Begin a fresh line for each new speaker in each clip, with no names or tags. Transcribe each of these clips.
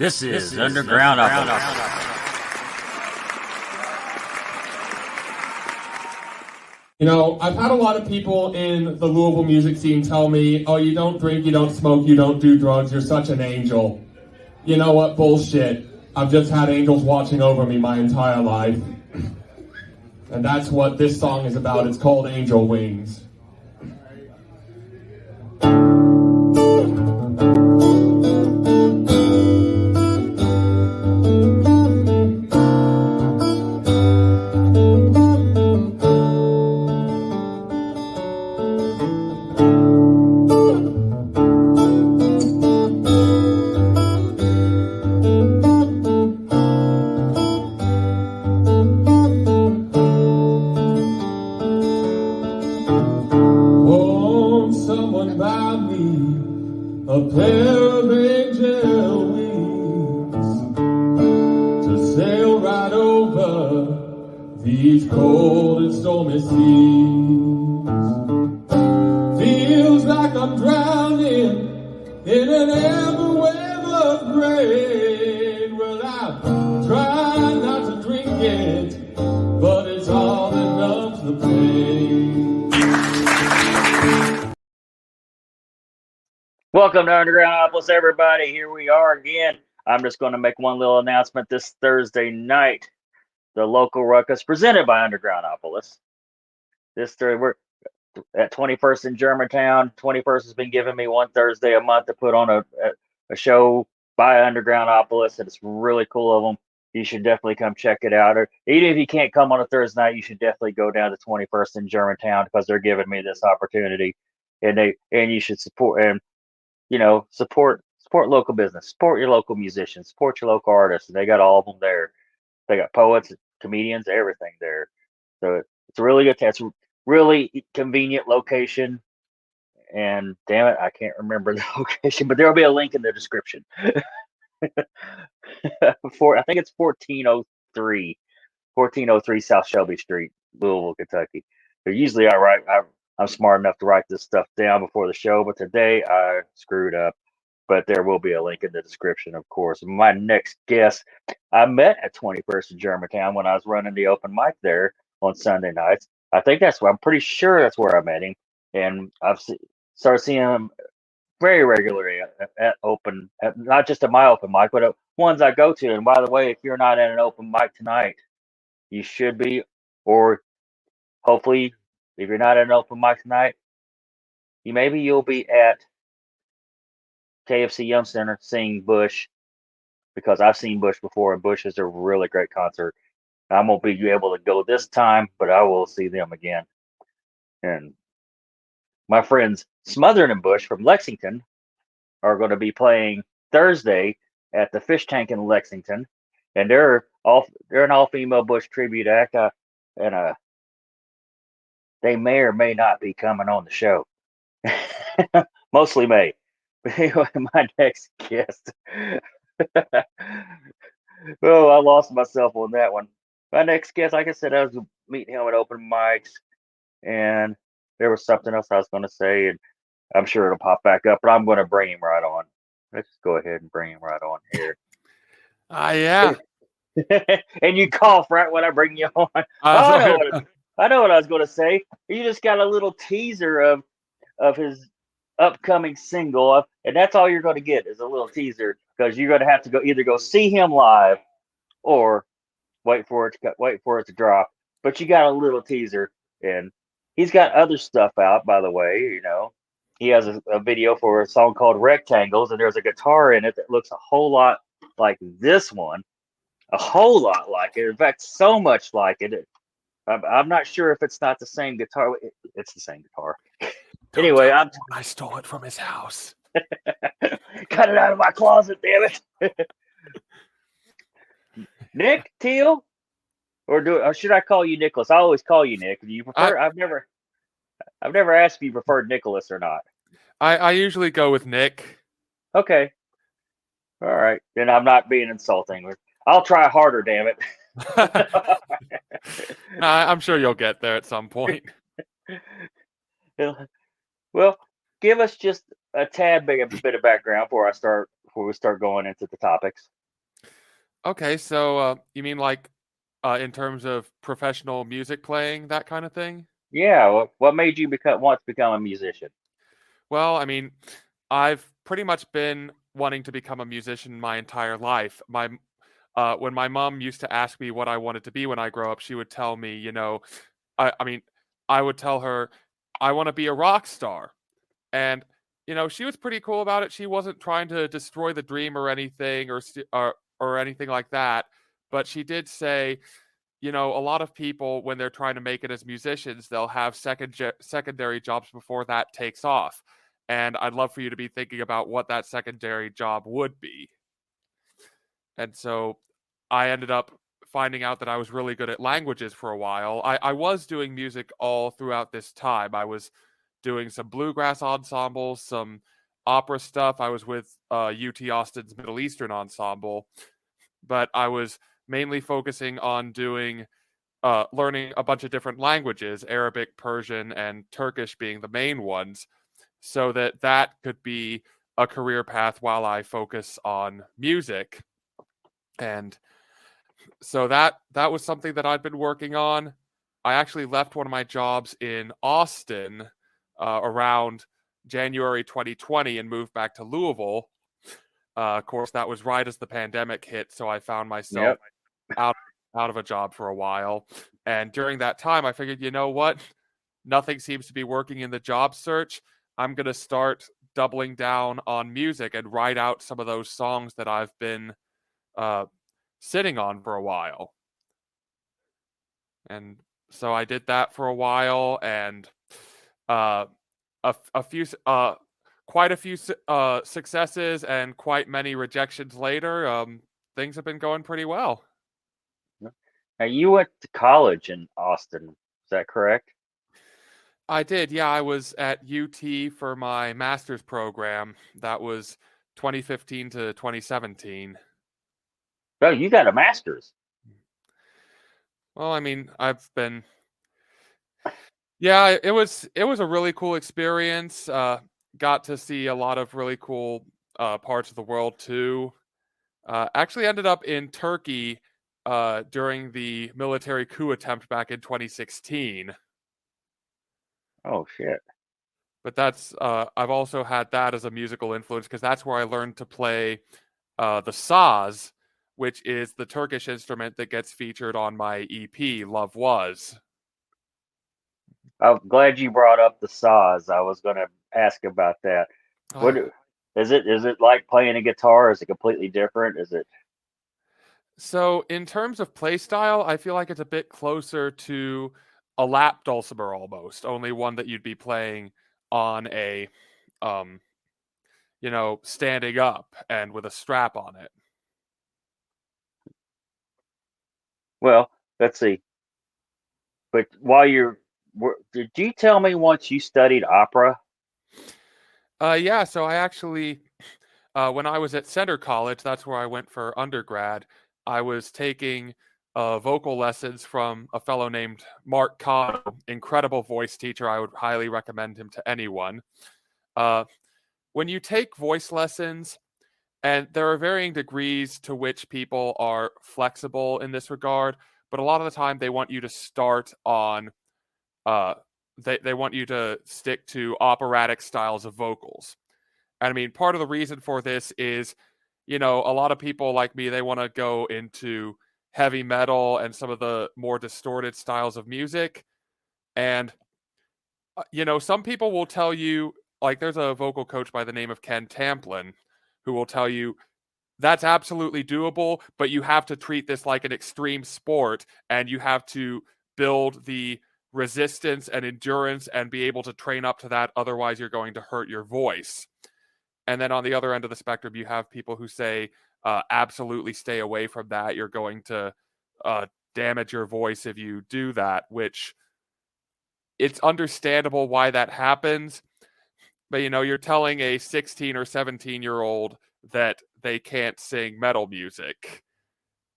This is Underground Opera.
You know, I've had a lot of people in the Louisville music scene tell me, oh, you don't drink, you don't smoke, you don't do drugs, you're such an angel. You know what? Bullshit. I've just had angels watching over me my entire life. And that's what this song is about. It's called Angel Wings. Someone buy me a pair of angel wings to sail right over these cold and stormy seas. Feels like I'm drowning in an ever wave of grain. Well, I'm trying not to drink it, but it's all that numbs the pain.
Welcome to Undergroundopolis, everybody. Here we are again. I'm just going to make one little announcement this Thursday night. The local ruckus presented by Undergroundopolis. This Thursday, we're at 21st in Germantown. 21st has been giving me one Thursday a month to put on a show by Undergroundopolis, and it's really cool of them. You should definitely come check it out. Or even if you can't come on a Thursday night, you should definitely go down to 21st in Germantown because they're giving me this opportunity, and you should support and. Support local business, support your local musicians, support your local artists. And they got all of them there. They got poets, comedians, everything there. So it's a really good. It's a really convenient location. And damn it, I can't remember the location, but there'll be a link in the description. I think it's 1403 South Shelby Street, Louisville, Kentucky. They're usually all right. I'm smart enough to write this stuff down before the show, but today I screwed up. But there will be a link in the description, of course. My next guest, I met at 21st in Germantown when I was running the open mic there on Sunday nights. I'm pretty sure that's where I met him. And I've started seeing him very regularly at not just at my open mic, but at ones I go to. And by the way, if you're not at an open mic tonight, you should be, or hopefully, if you're not at an open mic tonight, you'll be at KFC Yum Center seeing Bush, because I've seen Bush before, and Bush is a really great concert. I won't be able to go this time, but I will see them again. And my friends Smothering and Bush from Lexington are going to be playing Thursday at the Fish Tank in Lexington, and they're an all-female Bush tribute act, and they may or may not be coming on the show. Mostly may. But anyway, my next guest. Oh, I lost myself on that one. My next guest, like I said, I was meeting him at open mics, and there was something else I was going to say, and I'm sure it'll pop back up, but I'm going to bring him right on. Let's just go ahead and bring him right on here.
Yeah.
And you cough right when I bring you on. I know what I was going to say. You just got a little teaser of his upcoming single, and that's all you're going to get is a little teaser, because you're going to have to either go see him live or wait for it to drop. But you got a little teaser, and he's got other stuff out, by the way. He has a video for a song called Rectangles, and there's a guitar in it that looks a whole lot like this one, a whole lot like it. In fact, so much like it. I'm not sure if it's not the same guitar. It's the same guitar. Anyway,
I stole it from his house.
Cut it out of my closet, damn it. Nick Teale, or should I call you Nicholas? I always call you Nick. Do you prefer? I've never asked if you preferred Nicholas or not.
I usually go with Nick.
Okay. All right. Then I'm not being insulting. I'll try harder, damn it.
I'm sure you'll get there at some point.
Well, give us just a tad bit of background before I start before we start going into the topics.
Okay, so you mean like in terms of professional music playing, that kind of thing?
Yeah, what made you want to become a musician?
Well, I mean, I've pretty much been wanting to become a musician my entire life. When my mom used to ask me what I wanted to be when I grow up, she would tell me, I mean, I would tell her I want to be a rock star. And she was pretty cool about it. She wasn't trying to destroy the dream or anything or anything like that. But she did say, a lot of people when they're trying to make it as musicians, they'll have secondary jobs before that takes off. And I'd love for you to be thinking about what that secondary job would be. And so I ended up finding out that I was really good at languages for a while. I was doing music all throughout this time. I was doing some bluegrass ensembles, some opera stuff. I was with UT Austin's Middle Eastern Ensemble, but I was mainly focusing on learning a bunch of different languages, Arabic, Persian, and Turkish being the main ones, so that could be a career path while I focus on music. And so that was something that I'd been working on. I actually left one of my jobs in Austin around January 2020 and moved back to Louisville. Of course, that was right as the pandemic hit, so I found myself out of a job for a while. And during that time, I figured, you know what? Nothing seems to be working in the job search. I'm going to start doubling down on music and write out some of those songs that I've been sitting on for a while. And so I did that for a while, and quite a few successes and quite many rejections later, things have been going pretty well.
Now, you went to college in Austin, is that correct?
I did, yeah. I was at UT for my master's program. That was 2015 to 2017.
Oh, you got a master's.
Well, I mean, yeah, it was a really cool experience. Got to see a lot of really cool parts of the world too. Actually ended up in Turkey during the military coup attempt back in 2016.
Oh, shit.
But I've also had that as a musical influence because that's where I learned to play the saz, which is the Turkish instrument that gets featured on my EP, Love Was.
I'm glad you brought up the saws. I was going to ask about that. What is it? Is it like playing a guitar? Is it completely different? Is it?
So in terms of play style, I feel like it's a bit closer to a lap dulcimer almost, only one that you'd be playing on a standing up and with a strap on it.
Well, let's see. But did you tell me once you studied opera?
Yeah, so I actually, when I was at Center College, that's where I went for undergrad. I was taking vocal lessons from a fellow named Mark Cotto, incredible voice teacher. I would highly recommend him to anyone. When you take voice lessons, and there are varying degrees to which people are flexible in this regard, but a lot of the time they want you to start on, they want you to stick to operatic styles of vocals. And I mean, part of the reason for this is, a lot of people like me, they want to go into heavy metal and some of the more distorted styles of music. And, some people will tell you, like, there's a vocal coach by the name of Ken Tamplin who will tell you that's absolutely doable, but you have to treat this like an extreme sport and you have to build the resistance and endurance and be able to train up to that. Otherwise, you're going to hurt your voice. And then on the other end of the spectrum, you have people who say, absolutely stay away from that. You're going to damage your voice if you do that, which it's understandable why that happens. But, you're telling a 16 or 17-year-old that they can't sing metal music.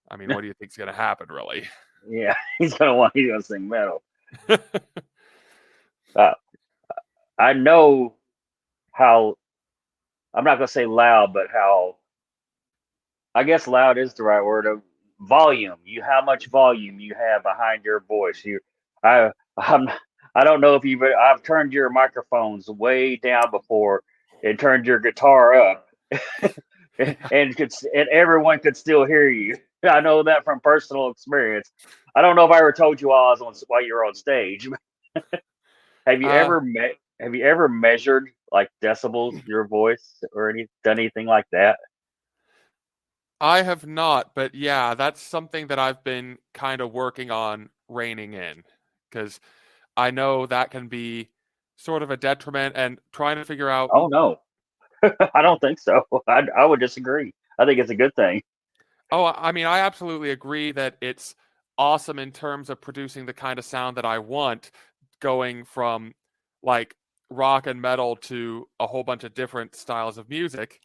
I mean, what do you think's going to happen, really?
Yeah, he's gonna sing metal. I know how. I'm not gonna say loud, but how I guess loud is the right word. Of volume. How much volume you have behind your voice. I, I'm, I don't know if I've turned your microphones way down before and turned your guitar up, and everyone could still hear you. I know that from personal experience. I don't know if I ever told you while you were on stage. Have you
Uh,
ever have you ever measured like decibels your voice or done anything like that?
I have not, but yeah, that's something that I've been kind of working on reining in because I know that can be sort of a detriment and trying to figure out.
Oh no, I don't think so. I would disagree. I think it's a good thing.
Oh, I mean, I absolutely agree that it's awesome in terms of producing the kind of sound that I want, going from like rock and metal to a whole bunch of different styles of music.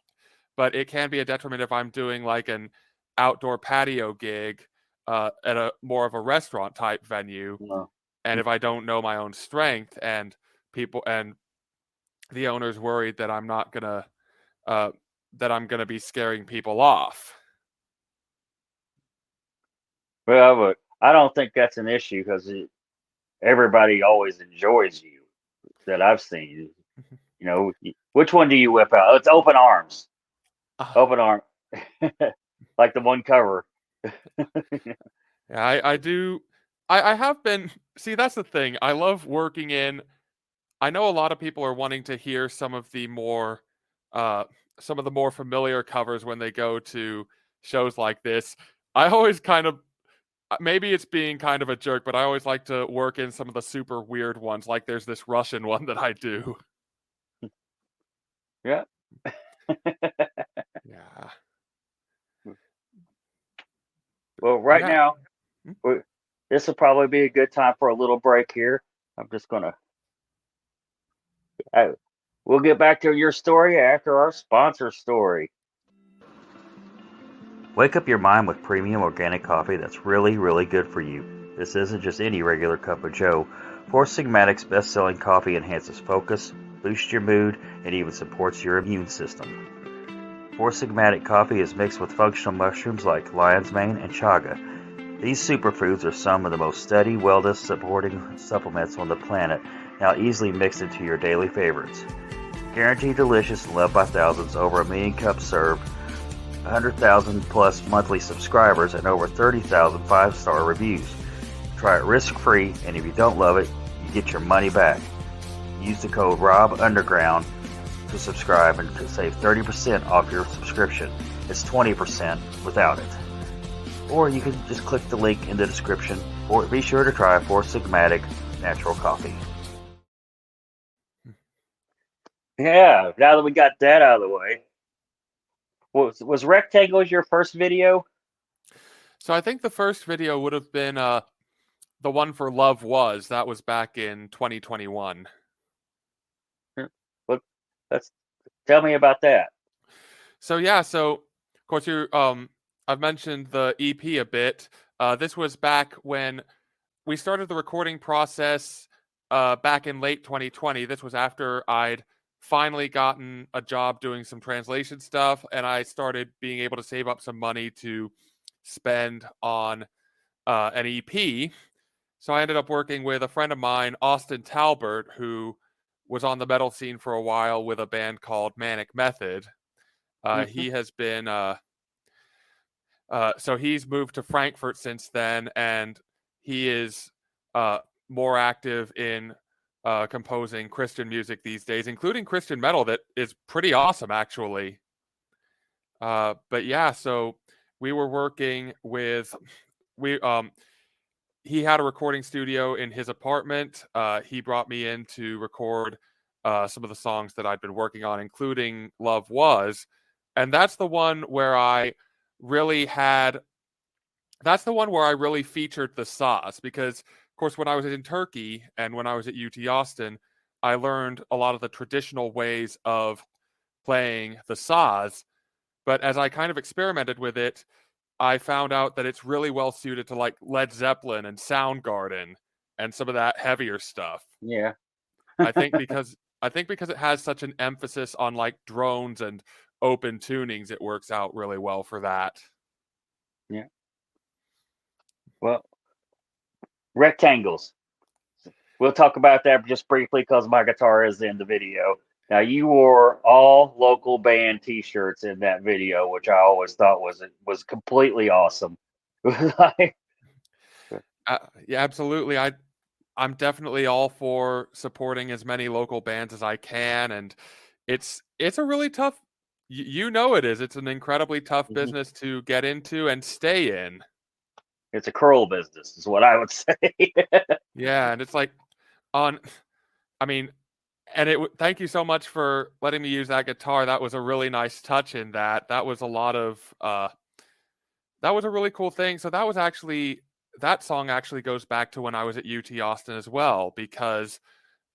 But it can be a detriment if I'm doing like an outdoor patio gig at a more of a restaurant type venue,
No.
and if I don't know my own strength, and people and the owner's worried that I'm not gonna uh, that I'm gonna be scaring people off.
Well, but I don't think that's an issue because everybody always enjoys you that I've seen. You know, which one do you whip out? It's open arms, open arm, like the one cover.
Yeah, I do. I have been. See, that's the thing. I love working in. I know a lot of people are wanting to hear uh, some of the more familiar covers when they go to shows like this. I always kind of, maybe it's being kind of a jerk, but I always like to work in some of the super weird ones. Like there's this Russian one that I do.
Yeah.
Yeah.
Well, right
Yeah.
now, this will probably be a good time for a little break here. I'm just gonna. I, we'll get back to your story after our sponsor story. Wake up your mind with premium organic coffee that's really, really good for you. This isn't just any regular cup of joe. Four Sigmatic's best-selling coffee enhances focus, boosts your mood, and even supports your immune system. Four Sigmatic coffee is mixed with functional mushrooms like lion's mane and chaga. These superfoods are some of the most steady, wellness-supporting supplements on the planet, now easily mixed into your daily favorites. Guaranteed delicious and loved by thousands, over 1 million cups served, 100,000 plus monthly subscribers, and over 30,000 5-star reviews. Try it risk-free, and if you don't love it, you get your money back. Use the code ROBUNDERGROUND to subscribe and to save 30% off your subscription. It's 20% without it. Or you can just click the link in the description, or be sure to try Four Sigmatic Natural Coffee. Yeah, now that we got that out of the way, was Rectangles your first video?
So I think the first video would have been the one for Love Was. That was back in 2021.
What? Let's tell me about that.
So yeah, so of course I've mentioned the EP a bit. This was back when we started the recording process back in late 2020. This was after I'd finally gotten a job doing some translation stuff, and I started being able to save up some money to spend on an EP. So I ended up working with a friend of mine, Austin Talbert, who was on the metal scene for a while with a band called Manic Method. He has been so he's moved to Frankfurt since then, and he is more active in composing Christian music these days, including Christian metal that is pretty awesome, actually. But yeah, so we were working with he had a recording studio in his apartment. He brought me in to record some of the songs that I'd been working on, including Love Was. And that's the one where I really featured the saws, because of course when I was in Turkey and when I was at UT Austin, I learned a lot of the traditional ways of playing the saws. But as I kind of experimented with it, I found out that it's really well suited to like Led Zeppelin and Soundgarden and some of that heavier stuff.
Yeah.
I think because it has such an emphasis on like drones and open tunings, it works out really well for that.
Yeah. Well, rectangles. We'll talk about that just briefly because my guitar is in the video. Now, you wore all local band T-shirts in that video, which I always thought was completely awesome.
Yeah, absolutely. I'm definitely all for supporting as many local bands as I can, and it's a really tough. You know it is. It's an incredibly tough
Mhm.
business to get into and stay in.
It's a curl business, is what I would say.
Yeah, and it's like on. I mean, and thank you so much for letting me use that guitar. That was a really nice touch in that. That was a lot of. That was a really cool thing. So that song actually goes back to when I was at UT Austin as well, because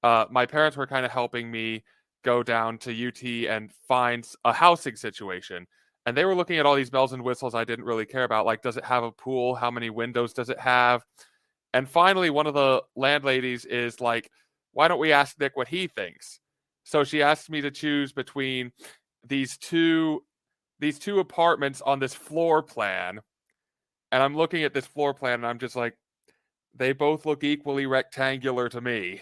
my parents were kind of helping me go down to UT and find a housing situation. And they were looking at all these bells and whistles I didn't really care about. Like, does it have a pool? How many windows does it have? And finally, one of the landladies is like, why don't we ask Nick what he thinks? So she asked me to choose between these two apartments on this floor plan. And I'm looking at this floor plan and I'm just like, they both look equally rectangular to me.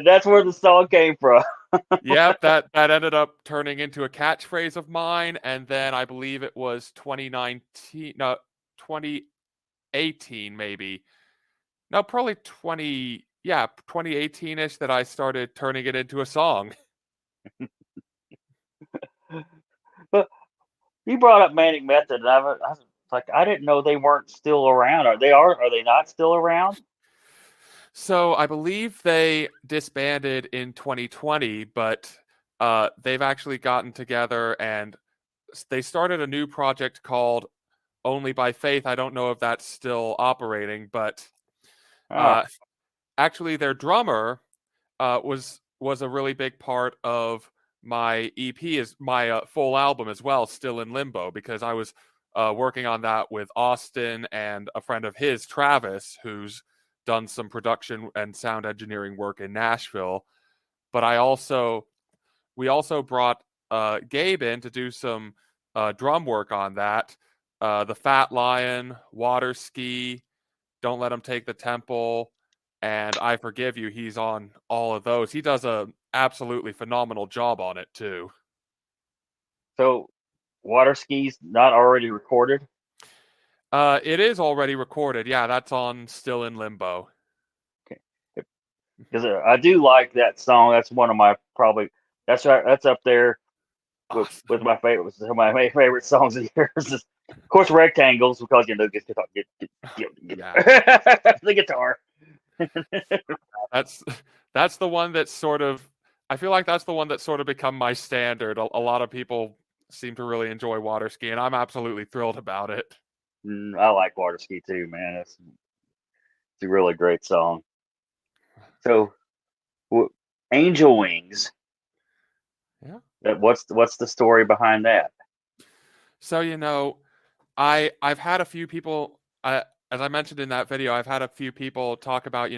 That's where the song came from.
Yep, that ended up turning into a catchphrase of mine, and then I believe it was 2019, no, 2018 maybe. No, probably 2018ish that I started turning it into a song.
But you brought up Manic Method, and I was like, I didn't know they weren't still around. Are they not still around?
So I believe they disbanded in 2020, but they've actually gotten together and they started a new project called Only by Faith. I don't know if that's still operating, but
Oh,
actually their drummer was a really big part of my EP, is my full album as well, Still in Limbo, because I was working on that with Austin and a friend of his, Travis, who's done some production and sound engineering work in Nashville. But we also brought Gabe in to do some drum work on that. The Fat Lion, Water Ski, Don't Let Him Take the Temple, and I Forgive You. He's on all of those. He does a absolutely phenomenal job on it too.
so Water Ski's not already recorded?
It is already recorded. Yeah, that's on Still in Limbo.
Okay, because I do like that song. That's one of my probably that's right. That's up there with
Awesome.
my favorites. Some of my favorite songs of yours. Of course, Rectangles, because get
Yeah,
the guitar.
that's that's the one that sort of. I feel like that's the one that sort of become my standard. A lot of people seem to really enjoy Water Ski, and I'm absolutely thrilled about it.
I like Water Ski too, man. It's a really great song. So, Angel Wings.
Yeah.
What's the story behind that?
So I've had a few people, as I mentioned in that video, I've had a few people talk about,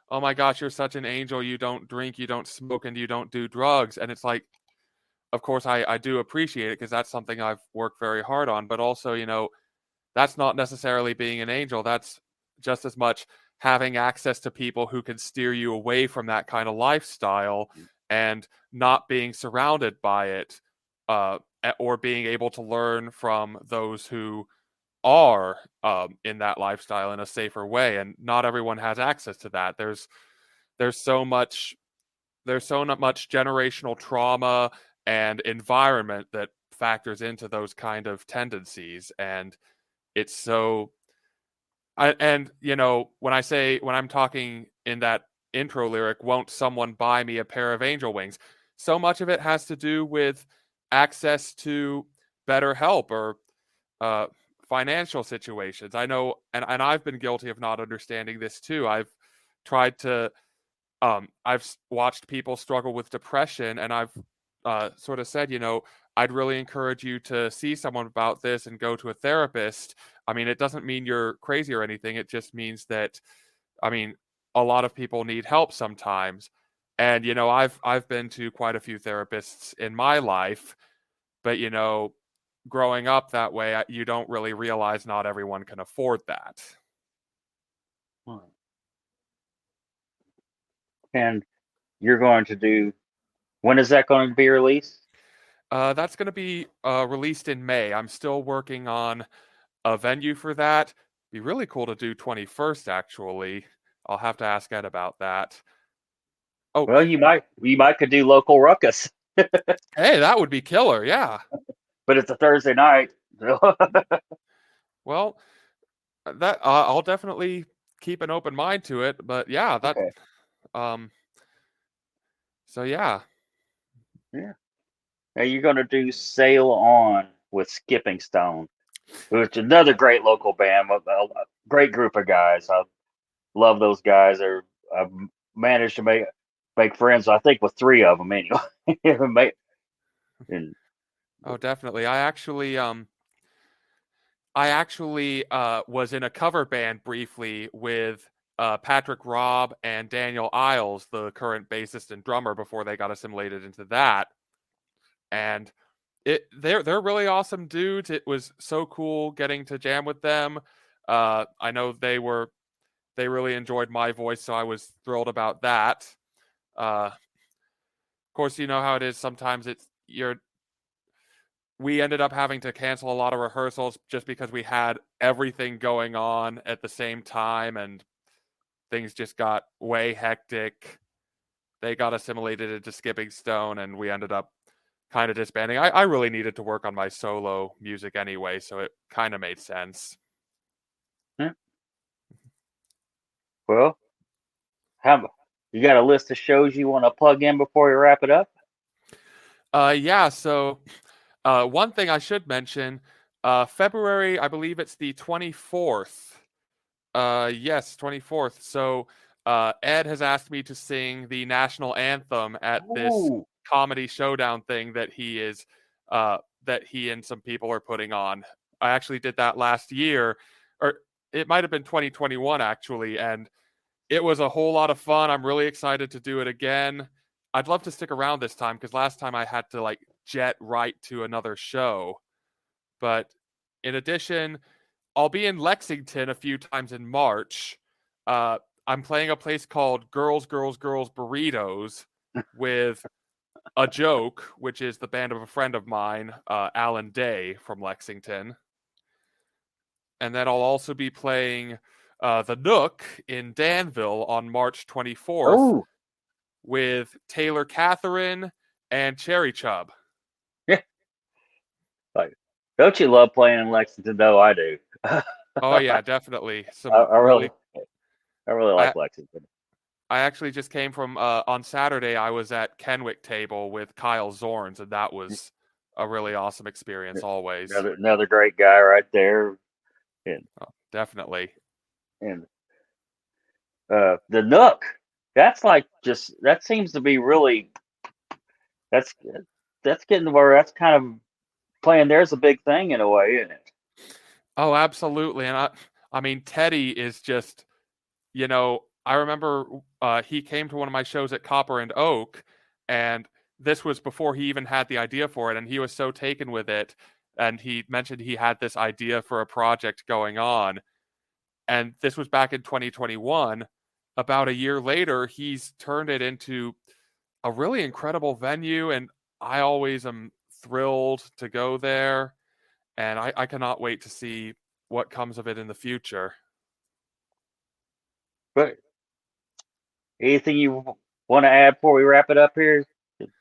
oh my gosh, you're such an angel. You don't drink, you don't smoke, and you don't do drugs. And it's like, of course, I do appreciate it because that's something I've worked very hard on. But also, that's not necessarily being an angel. That's just as much having access to people who can steer you away from that kind of lifestyle and not being surrounded by it, or being able to learn from those who are in that lifestyle in a safer way. And not everyone has access to that. There's so much generational trauma and environment that factors into those kind of tendencies, and it's so and when I'm talking in that intro lyric, won't someone buy me a pair of angel wings, so much of it has to do with access to better help or uh, financial situations. I know, and I've been guilty of not understanding this too. Tried to I've watched people struggle with depression, and I've sort of said, I'd really encourage you to see someone about this and go to a therapist. I mean, it doesn't mean you're crazy or anything. It just means that, I mean, a lot of people need help sometimes. And I've been to quite a few therapists in my life, but growing up that way, you don't really realize not everyone can afford that.
And you're going to do, when is that going to be released?
That's going to be released in May. I'm still working on a venue for that. Be really cool to do 21st, actually. I'll have to ask Ed about that. Oh,
Well, you might could do local ruckus,
hey, that would be killer. Yeah.
but it's a Thursday night.
Well, that I'll definitely keep an open mind to it. But yeah, that
Okay.
So yeah.
Yeah. Now you're going to do Sail On with Skipping Stone, which is another great local band, a great group of guys. I love those guys. I've managed to make friends, I think, with 3 of them anyway. And
Oh, definitely. I actually was in a cover band briefly with Patrick Robb and Daniel Isles, the current bassist and drummer, before they got assimilated into that. And they're really awesome dudes. It was so cool getting to jam with them. I know they really enjoyed my voice, so I was thrilled about that. Of course, you know how it is. Sometimes we ended up having to cancel a lot of rehearsals just because we had everything going on at the same time, and things just got way hectic. They got assimilated into Skipping Stone, and we ended up kind of disbanding. I really needed to work on my solo music anyway, so it kind of made sense.
well, you got a list of shows you want to plug in before we wrap it up?
Yeah, so one thing I should mention, February, I believe it's the 24th. Yes, 24th. So Ed has asked me to sing the national anthem at this comedy showdown thing that he and some people are putting on. I actually did that last year, or it might have been 2021 actually, and it was a whole lot of fun. I'm really excited to do it again. I'd love to stick around this time because last time I had to jet right to another show. But in addition, I'll be in Lexington a few times in March. I'm playing a place called Girls, Girls, Girls Burritos with A Joke, which is the band of a friend of mine, Alan Day from Lexington. And then I'll also be playing The Nook in Danville on March 24th with Taylor Catherine and Cherry Chub.
Yeah. Don't you love playing in Lexington, though? I do.
Oh, yeah, definitely.
I really like Lexington.
I actually just came from, on Saturday, I was at Kenwick Table with Kyle Zorns, and that was a really awesome experience always.
Another great guy right there. And,
definitely.
And the Nook, that seems to be really, that's getting where that's kind of playing there's a big thing in a way, isn't it?
Oh, absolutely. And I mean, Teddy is just, I remember he came to one of my shows at Copper and Oak, and this was before he even had the idea for it, and he was so taken with it, and he mentioned he had this idea for a project going on, and this was back in 2021. About a year later, he's turned it into a really incredible venue, and I always am thrilled to go there, and I cannot wait to see what comes of it in the future.
But anything you want to add before we wrap it up here?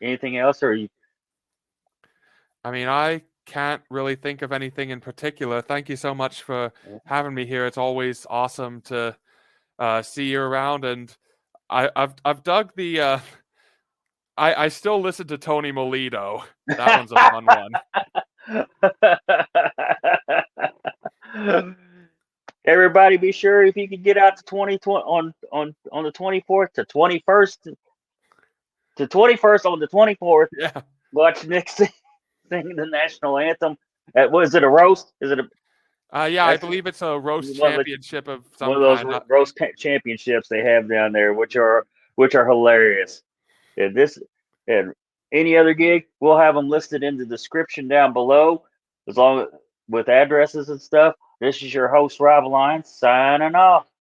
Anything else, or you?
I mean, I can't really think of anything in particular. Thank you so much for having me here. It's always awesome to see you around, and I've dug the. I still listen to Tony Molito. That one's a fun
one. Everybody, be sure if you can get out to 2020 on the 24th to 21st to 21st on the 24th.
Yeah.
Watch Nick sing the national anthem. Was it a roast? Is it a?
Yeah, I believe it's a roast championship of some
kind. One of those roast championships they have down there, which are hilarious. If this and any other gig, we'll have them listed in the description down below, as long with addresses and stuff. This is your host, Rob Lyons, signing off.